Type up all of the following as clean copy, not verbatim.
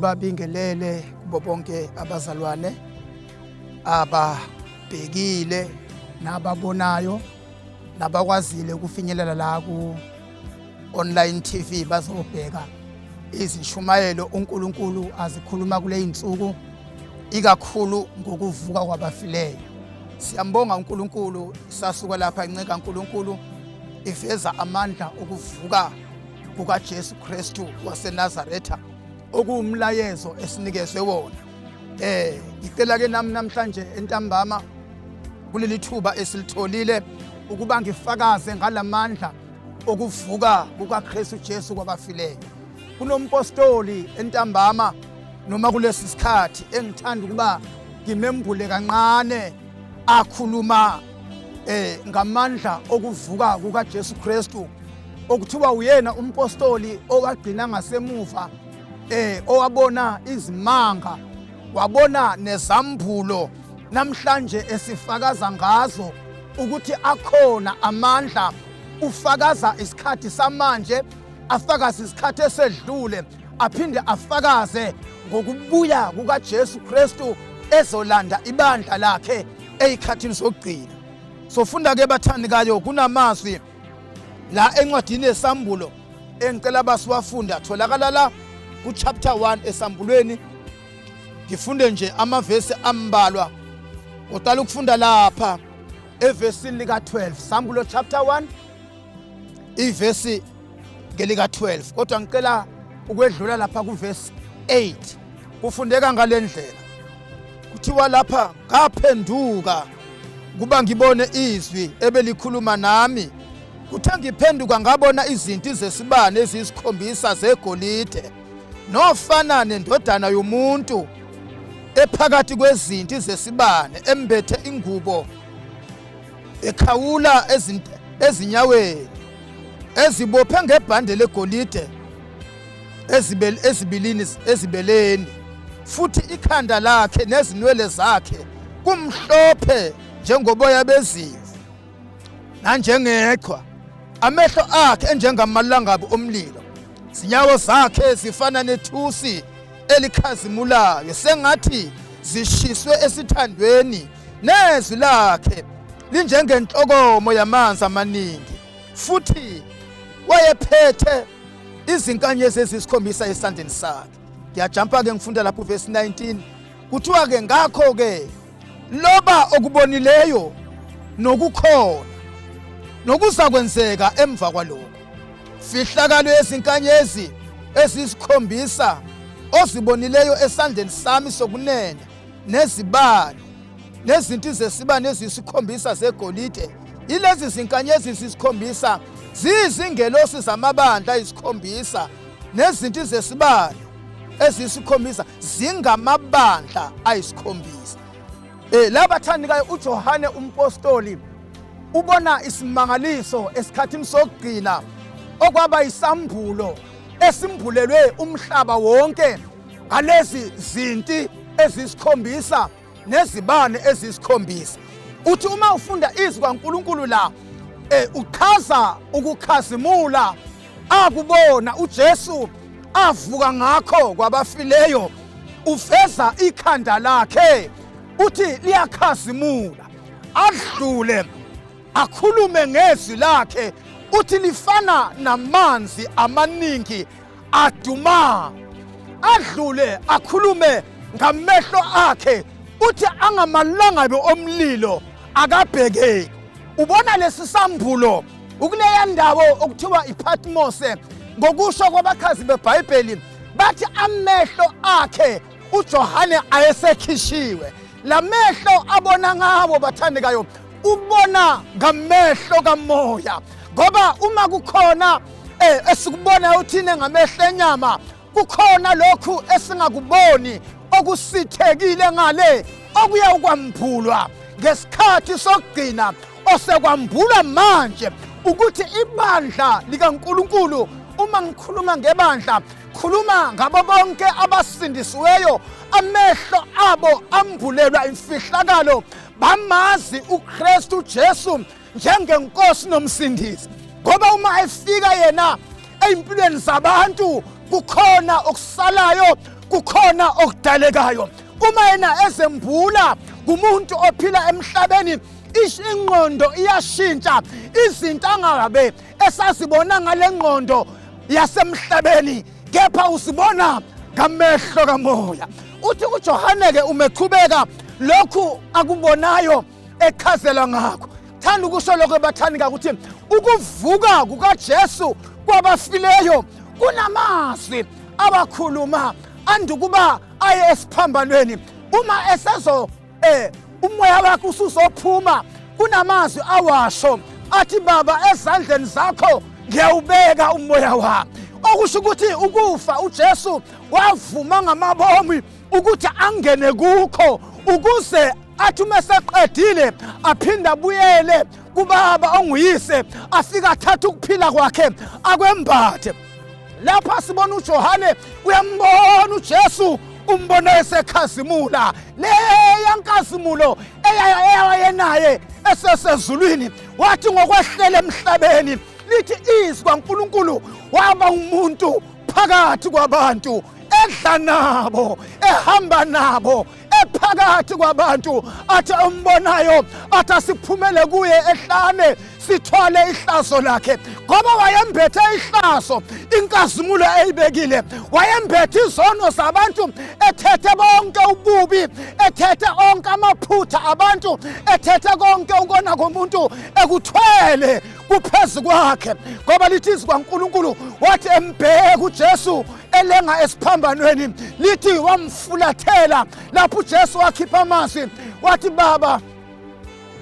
sibabingelele kubo bonke abazalwane ababhekile nababonayo nabakwazile ukufinyelela la ku online TV bazobheka izishumayelo uNkulunkulu azikhuluma kule insuku ikakhulu ngokuvuka kwabafileyo. Siyambonga uNkulunkulu sasuka lapha inceka uNkulunkulu iveza amandla okuvuka kuka Jesu Kristu waseNazaretha okuwumlayezo esinikezwe wona. Ngicela ke namhlanje entambama kuleli thuba esilitholile ukuba ngifakaze ngalamandla okuvuka kuka Kristu Jesu kwabafileyo. Kunompostoli entambama noma kulesi sikhathi engithanda ukuba ngimembule kancane akhuluma ngamandla okuvuka kuka Jesu Kristu okuthiwa uyena umpostoli owagcina ngasemuva owabona izimanga wabona nezambulo namhlanje esifakaza ngazo ukuthi akhona amandla ufakaza isikhathi samanje afakaza isikhathi esedlule aphinde afakaze ngokubuya kuka Jesu Kristu ezolanda ibandla lakhe ezikhathini zokugcina. Sofunda ke bathandikayo kunamazwi la encwadini yesambulo engicela basiwafunda tholakala la ku chapter 1 esambulweni. Ngifunde nje amavesi ambalwa uqala ukufunda lapha evesini lika 12 sambulo chapter 1 ivesi ngelika 12 kodwa ngicela ukwedlula lapha kuvesi 8 kufundeka ngalendlela kuthiwa lapha ngaphenduka kuba ngibone izwi ebelikhuluma nami kuthe ngiphenduka ngabona izinti zesibane ezisikhombisa zegolide nofana nendodana yomuntu ephakathi kwezinti zesibane embethe ingubo ekhawula ezinyaweni ezibophe ngebhande legolide ezibeleni futhi ikhanda lakhe nezinwele zakhe kumhlophe njengoboya bezimvu nanjengechwa amehlo akhe enjengamalangabi omlilo zinyawo zakhe zifana nethusi elikhazimulayo sengathi zishiswe esithandweni nezwi lakhe linjengenhlokomo yamanzi amaningi futhi wayephethe izinkanyezi ezisikhombisa esandleni sakhe. Ngiyajampa ke ngifunda lapho verse 19 kuthiwa ke ngakho ke loba okubonileyo nokukhona nokuza kwenzeka emva kwalokho fihlakalo ezinkanyezi ezisikhombisa ozibonileyo esandleni sami sokunene nezibane nezinti zesibane ezisikhombisa zegolide ilezi zinkanyezi zisikhombisa zizingelosi zamabandla isikhombisa nezinti zesibane ezisikhombisa zingamabandla ayisikhombisa. Laba thandikayo uJohane umpostoli ubona isimangaliso esikhathini sokugcina okwaba isambulo esimbulelwe umhlaba wonke ngalezi zinti ezisikhombisa nezibane ezisikhombisa. Uthi uma ufunda izwi kaNkulunkulu la uchaza ukukhazimula akubona uJesu avuka ngakho kwabafileyo uveza ikhanda lakhe uthi liyakhazimula adlule akhulume ngezwi lakhe uthi lifana namanzi amaningi aduma adlule akhulume ngamehlo akhe uthi angamalangabi omlilo akabheke. Ubona lesi sambulo ukuleya ndawo okuthiwa iPatmos ngokusho kwabakhazi beBhayibheli bathi amehlo akhe uJohane ayesekhishiwe. Lamehlo abona ngabo bathandekayo ubona ngamehlo kamoya ngoba uma kukhona esikubona uthine ngamehlo enyama kukhona lokhu esingakuboni okusithekile ngale okuya ukwambulwa ngesikhathi sokugcina osekwambulwa manje ukuthi ibandla likaNkulunkulu uma ngikhuluma ngebandla khuluma ngabo bonke abasindisiweyo amehlo abo ambulelwa imfihlakalo bamazi uKristu Jesu njengenkosi nomsindisi ngoba uma efika yena ezimpilweni zabantu kukhona okusalayo kukhona okudalekayo. Uma yena ezembula kumuntu ophila emhlabeni, ingqondo iyashintsha. Izinto angabe esazibona ngale ngqondo yasemhlabeni, kepha usibona ngamehlo kamoya. Uthi uJohane ke umeqhubeka lokhu akubonayo ekhazela ngakho. Thanda ukusho lokho ebathandika ukuthi ukuvuka kukaJesu kwabafileyo kunamazwi abakhuluma andukuba aye esiphambanweni. Uma esezo umoya wakhe usuzophuma, kunamazwi awasho athi, Baba, ezandleni zakho ngiyawubeka umoya wami. Okusho ukuthi ukufa uJesu wavuma ngamabomi ukuthi angene kukho, ukuze athi meseqedile aphinda abuyele kuBaba onguyise, afika athatha ukuphila kwakhe akwembathe. Lapha sibona uJohane uyambona uJesu, umbona esekhazimula. Leya nkazimulo eyayenaye esesezulwini, wathi ngokwehlela emhlabeni, lithi izwi kaNkulunkulu waba umuntu phakathi kwabantu, edla nabo, ehamba nabo, ephakathi kwabantu. Athi ombonayo athi asiphumele kuye ehlane sithwale ihlazo lakhe, ngoba wayembethe ihlazo, inkazimulo eyibekile. Wayembethe izono zabantu, ethethe bonke ububi, ethethe onke amaphutha abantu, ethethe konke ukona komuntu, ekuthwele kuphezu kwakhe. Ngoba lithi izwi kaNkulunkulu wathi embheka uJesu elenga esiphambanweni, lithi wamfulathela. Lapho uJesu wakhipha amazwi wathi, Baba,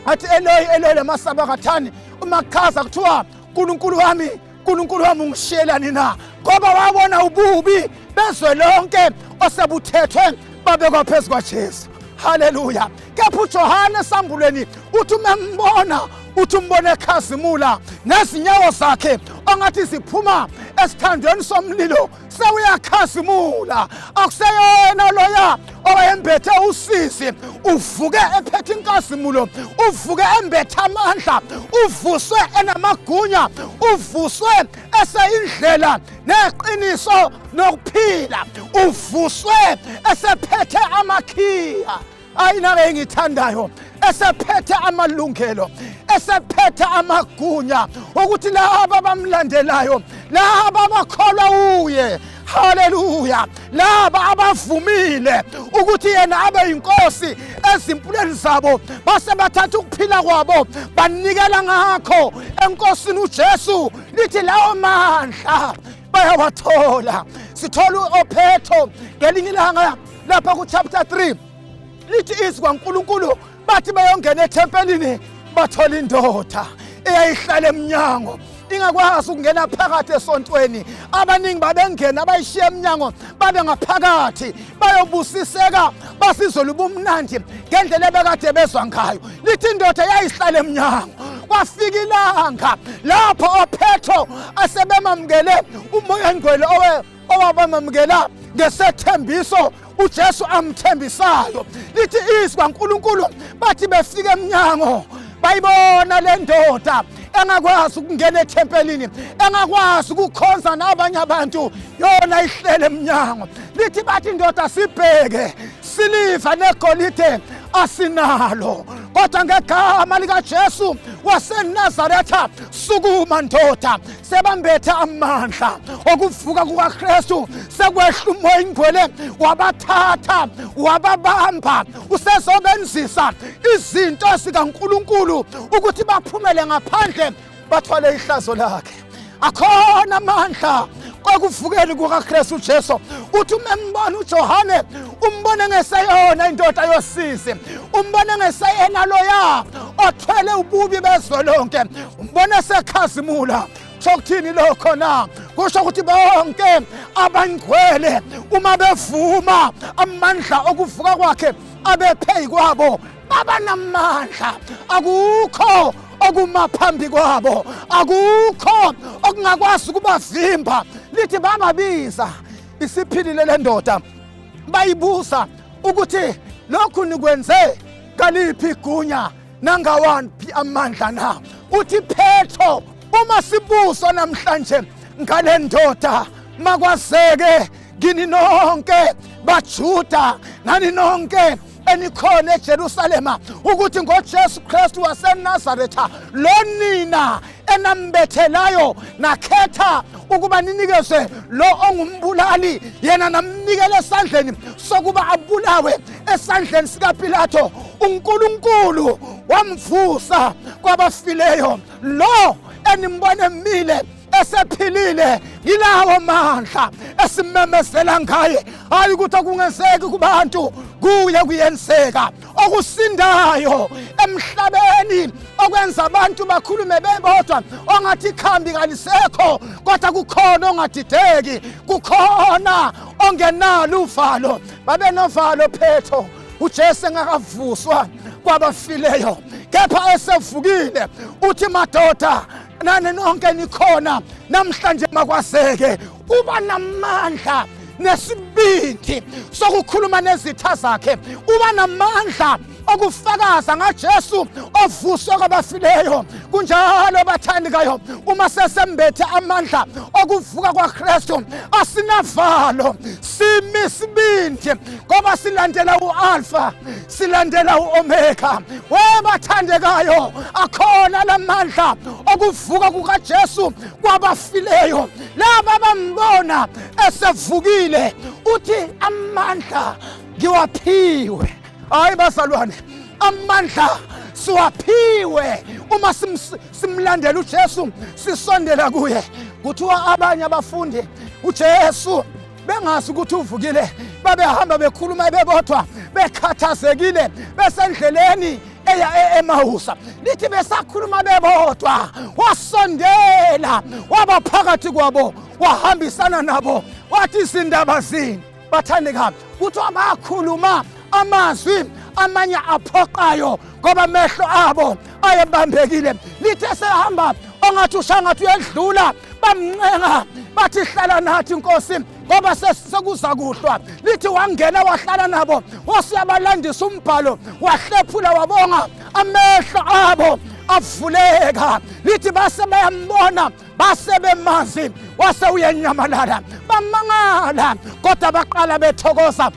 athi Eloi Eloi lama sabachthani, uma kuchaza kuthiwa Nkulunkulu wami ungishiyelani na? Ngoba wabona ububi bezwe lonke osebuthethwe babekwa phezu kwaJesu. Haleluya. Kepha uJohane esambulweni uthi umembona, uthi umbone ekhazimula, nezinyawo zakhe ongathi ziphuma esithandweni somlilo sewuyakhazimula. Akuseyena loya owayembethe usizi, uvuke ephethe inkazimulo, uvuke embethe amandla, uvuswe enamagunya, uvuswe eseyindlela neqiniso nokuphila, uvuswe esephethe amakhiya. Ayinake ngithandayo, esephethe amalungelo, esephethe amagunya ukuthi laba abamlandelayo, laba abakholwa uye, haleluya, laba abavumile ukuthi yena abe inkosi ezimpilweni zabo, base bathatha ukuphila kwabo banikela ngakho enkosini uJesu, lithi lawo mandla bayawathola. Sithola uPetro ngelinye ilanga lapha ku chapter 3, lithi izwi kaNkulunkulu bathi bayongena ethempelini, bathola indoda eyayihlala emnyango, ingakwazi ukungena phakathi esontweni. Abaningi babengena bayishiya emnyango babe ngaphakathi bayobusiseka, basizwe lubumnandi ngendlela ebekade bezwa ngayo. Lithi indoda yayihlala emnyango. Kwafika ilanga lapho uPetro asebemamukele umoya engcwele owabamamukela ngesethembiso uJesu amthembisayo. Lithi izwi kaNkulunkulu bathi befika emnyango bayibona le ndoda engakwazi ukungena ethempelini, engakwazi ukukhonza nabanye abantu, yona ihlele emnyango. Lithi bathi indoda sibheke, siliva negolide asinalo, kodwa ngegama likaJesu waseNazaretha sukuma ndoda. Sebambethe amandla okuvuka kukaKristu, sekwehla umoya engcwele wabathatha wababamba. Usezobenzisa izinto zikaNkulunkulu ukuthi baphumele ngaphandle bathwale ihlazo lakhe. Akhona amandla kwakuvukeni kukaKristu Jesu. Uthi umembona uJohane, umbone ngeseyona indoda yosizi, umbone ngeseyena loya othwele ububi bezwe lonke, umbone sekhazimula. Sokuthini lokho na? Kusho ukuthi bonke abangcwele uma bevuma amandla okuvuka kwakhe abepheyi kwabo, baba namandla. Akukho okumaphambi kwabo, akukho okungakwazi ukubavimba. Lithi bababiza, isiphilile le ndoda, bayibuza ukuthi lokhu nikwenze kaliphi igunya nangawaphi amandla na? Uthi Petro, uma sibuswa namhlanje ngale ndoda, makwazeke kini nonke baJuda nani nonke enikhona eJerusalema ukuthi ngoJesu Kristu waseNazaretha lo nina enambethelayo nakhetha ukuba ninikeze lo ongumbulali yena namnikele esandleni sokuba abulawe esandleni sikaPilato. uNkulunkulu wamvusa kwabafileyo lo enimbone emile esephilile yilawo mandla esimemezela ngaye, hayi ukuthi akungenzeki kubantu kuye kuyenzeka. Okusindayo emhlabeni okwenza abantu bakhulume bebodwa ongathi ikhambi kalisekho, kodwa kukhona ongadideki, kukhona ongenalo uvalo. Babe novalo phetho uJesu engakavuswa kwabafileyo, kepha esevukile uthi madoda nani nonke nikhona namhlanje makwazeke uba namandla nesibindi sokukhuluma nezitha zakhe, uba namandla okufakaza ngaJesu ovuswa kwabafileyo. Kunjalo bathandikayo, uma sesembethe amandla okuvuka kwaKristu asinavalo, simi isibindi ngoba silandela uAlpha silandela uOmega. Webathandekayo, akhona lamandla okuvuka kukaJesu kwabafileyo. Laba bambona esevukile uthi amandla ngiwaphiwe. Hayi bazalwane, amandla siwaphiwe uma simlandela uJesu, sisondela kuye. Kuthiwa abanye abafundi uJesu bengazi ukuthi uvukile, babehamba bekhuluma bebodwa bekhathazekile besendleleni eya eMahus. Lithi besakhuluma bebodwa wasondela waba phakathi kwabo wahambisana nabo wathi izindaba zini. Bathandeka, kuthiwa bakhuluma amazwi amanye aphoqayo ngoba amehlo abo ayebambekile. Lithe sehamba ongathi ushangathi uyedlula, bamncenga bathi hlala nathi Nkosi ngoba sekuza kuhlwa. Lithi wangena wahlala nabo, wasiyabalandisa umbhalo, wahlephula wabonga, amehlo abo avuleka. Lithi base bayambona, base bemanzi, wase uyenyamalala, bamangala, kodwa baqala bethokoza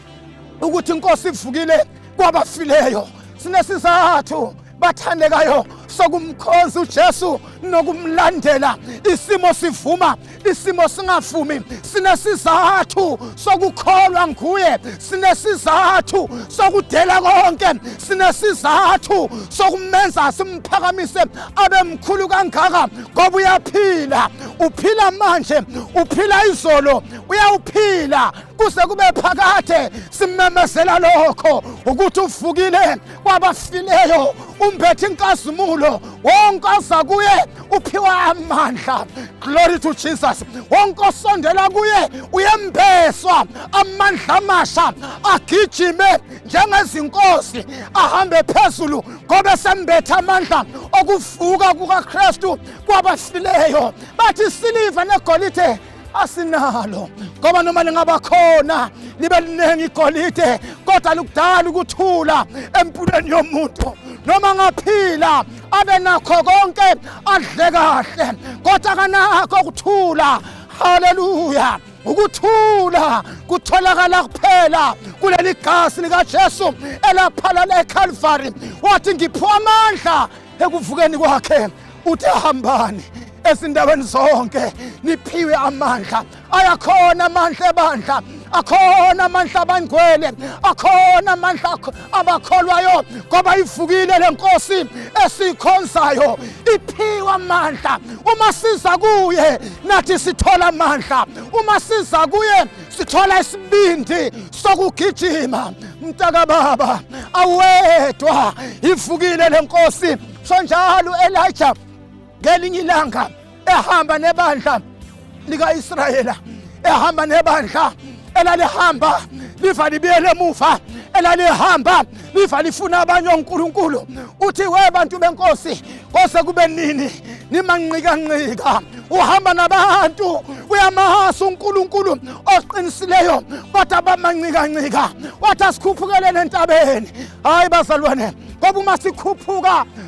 ukuthi Inkosi ivukile kwabafileyo. Sinesizathu bathandekayo sokumkhonza uJesu nokumlandela. Isimo sivuma, isimo singavumi, sinesizathu sokukholwa nguye, sinesizathu sokudela konke, sinesizathu sokumenza simphakamise abe mkhulu kangaka ngoba uyaphila. Uphila manje, uphila izolo, uyawuphila kuze kube phakade. Simemezela lokho ukuthi uvukile kwabafileyo, umphethe inkazimulo, wonke oza kuye uphiwa amandla. Glory to Jesus. Wonke osondela kuye uyembeswa amandla amasha, agijime njengezinkosi, ahambe phezulu ngoba sembethe amandla okuvuka kukaKristu kwabafileyo. Bathi isiliva negolide asinalo ngoba noma lingaba khona libe linengi igolide, kodwa likudala ukuthula empilweni yomuntu. Noma ngaphila abe nakho konke adle kahle, kodwa kanakho ukuthula. Haleluya! Ukuthula kutholakala kuphela kuleli gasi likaJesu elaphalala eCalvary. Wathi ngiphiwa amandla ekuvukeni kwakhe. Uthi hambani ezindaweni zonke niphiwe amandla. Ayakhona amandla ebandla, akhona amandla abangcwele, akhona amandla abakholwayo ngoba ivukile leNkosi esikhonzayo. Iphiwe amandla. Uma siza kuye nathi sithola amandla, uma siza kuye sithola isibindi sokugijima. Mntaka baba awedwa ivukile leNkosi. Sonjalo Elijah ngelinye ilanga ehamba nebandla lika-Israyela, ehamba nebandla elalihamba liva libuyele emuva, elalihamba liva lifuna abanye onkulunkulu. Uthi we bantu benkosi, kose kube nini nimanqika-nqika? Uhamba nabantu uyamazi uNkulunkulu oqinisileyo, kodwa bamanqika-nqika. Wathi asikhuphukeleni entabeni. Hayi bazalwane, ngoba uma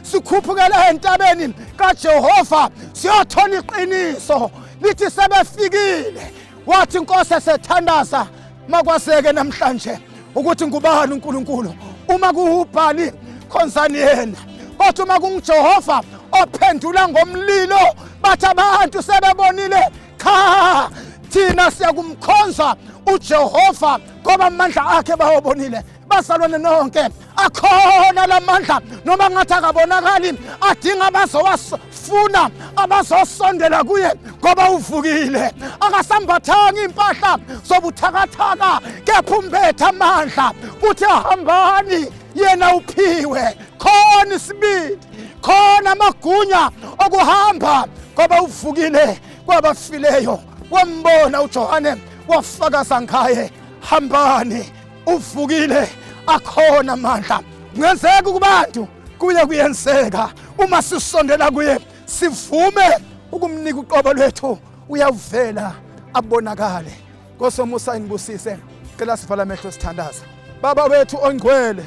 sikhuphukele entabeni kaJehova siyothola iqiniso. Lithi sebefikile wathi inkosi esethandaza makwaseke namhlanje ukuthi ngubani uNkulunkulu uma kuubhali khonzani yena kodwa uma kunguJehova ophendula ngomlilo bathi abantu sebebonile cha thina siyakumkhonza uJehova ngoba amandla akhe bawobonile. Bazalwane nonke akhona lamandla noma ngathi akabonakali adinga abazowafuna abazosondela kuye ngoba uvukile akasambathanga impahla zobuthakathaka kepha umbethe amandla uthi ahambani yena uphiwe khona isibindi khona amagunya okuhamba ngoba uvukile kwabafileyo. Wambona uJohane wafakaza ngaye hambani uvukile akhona amandla kungenzeka kubantu kuye kuyenzeka uma sisondela kuye sivume ukumnika uqobo lwethu uyavela abonakale. Nkosomusa inibusise cela sivala amehlo sithandaza. Baba wethu ongcwele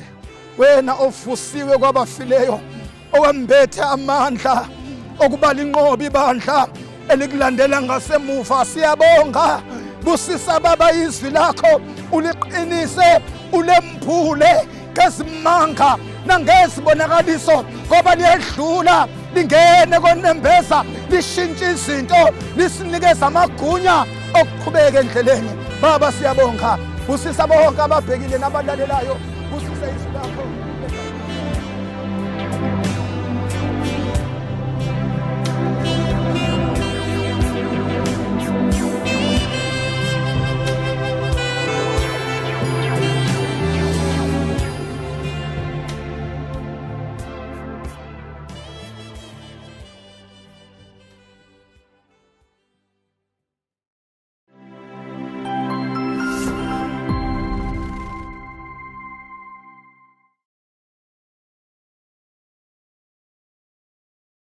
wena ofusiwe kwabafileyo owambethe amandla okubala inqobo ibandla elikulandela ngasemuva siyabonga. Busisa Baba izwi lakho uliqinise ulembule ngezimanga nangezibonakaliso ngoba liyedlula lingene konembeza lishintshe izinto lisinikeza amagunya okuqhubeka endleleni. Baba siyabonga busisa bonke ababhekile nabalalelayo busisa izwi lakho.